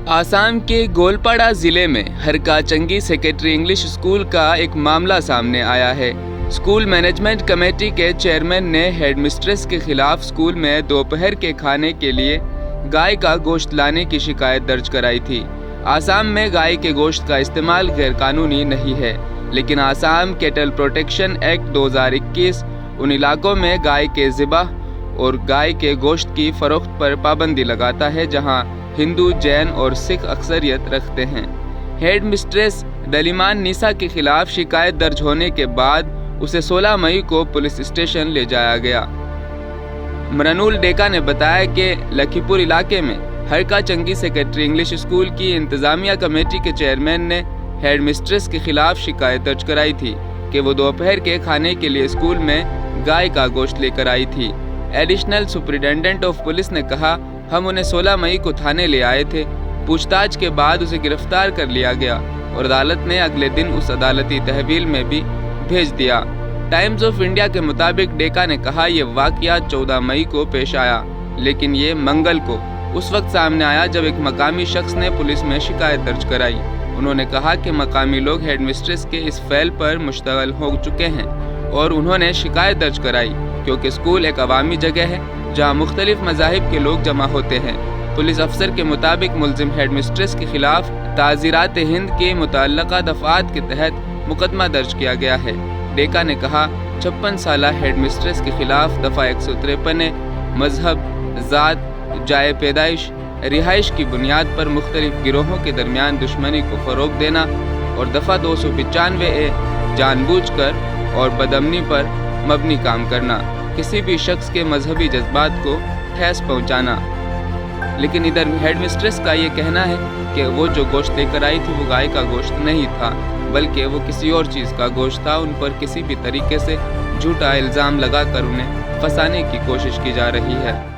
आसाम के गोलपाड़ा ज़िले में हरका चंगी सेकेंडरी इंग्लिश स्कूल का एक मामला सामने आया है। स्कूल मैनेजमेंट कमेटी के चेयरमैन ने हेडमिस्ट्रेस के खिलाफ स्कूल में दोपहर के खाने के लिए गाय का गोश्त लाने की शिकायत दर्ज कराई थी। आसाम में गाय के गोश्त का इस्तेमाल गैरकानूनी नहीं है, लेकिन आसाम कैटल प्रोटेक्शन एक्ट 2021 उन इलाकों में गाय के ज़िबाह और गाय के गोश्त की फ़रोख्त पर पाबंदी लगाता है जहां हिंदू, जैन और सिख अक्सरियत रखते हैं। हेड मिस्ट्रेस दलीमान निसा के खिलाफ शिकायत दर्ज होने के बाद उसे 16 मई को पुलिस स्टेशन ले जाया गया। मरनुल डेका ने बताया कि लखीपुर इलाके में हरका चंगी सेकेंडरी इंग्लिश स्कूल की इंतज़ामिया कमेटी के चेयरमैन ने हेड मिस्ट्रेस के खिलाफ शिकायत दर्ज कराई थी कि वो दोपहर के खाने के लिए स्कूल में गाय का गोश्त लेकर आई थी। एडिशनल सुपरिटेंडेंट ऑफ पुलिस ने कहा, हम उन्हें 16 मई को थाने ले आए थे। पूछताछ के बाद उसे गिरफ्तार कर लिया गया और अदालत ने अगले दिन उस अदालती तहवील में भी भेज दिया। टाइम्स ऑफ इंडिया के मुताबिक डेका ने कहा, यह वाकया 14 मई को पेश आया, लेकिन ये मंगल को उस वक्त सामने आया जब एक मकामी शख्स ने पुलिस में शिकायत दर्ज कराई। उन्होंने कहा कि मकामी लोग हेडमिस्ट्रेस के इस फेल पर मुश्तगल हो चुके हैं और उन्होंने शिकायत दर्ज कराई क्योंकि स्कूल एक अवामी जगह है जहां मुख्तलिफ मज़ाहिब के लोग जमा होते हैं। पुलिस अफसर के मुताबिक मुलजिम हेडमिस्ट्रेस के खिलाफ ताज़ीरात हिंद के मुतल्लका दफ़ात के तहत मुकदमा दर्ज किया गया है। डेका ने कहा, 56 साला हेडमिस्ट्रेस के खिलाफ दफ़ा 153 मजहब, ज़ात, जाए पैदाइश, रिहाइश की बुनियाद पर मुख्तलिफ गिरोहों के दरमियान दुश्मनी को फ़रोग़ देना और दफ़ा 295 जानबूझकर और बदअमनी पर मबनी काम करना, किसी भी शख्स के मजहबी जज्बात को ठेस पहुंचाना। लेकिन इधर हेडमिस्ट्रेस का ये कहना है कि वो जो गोश्त लेकर आई थी वो गाय का गोश्त नहीं था, बल्कि वो किसी और चीज़ का गोश्त था। उन पर किसी भी तरीके से झूठा इल्ज़ाम लगाकर उन्हें फंसाने की कोशिश की जा रही है।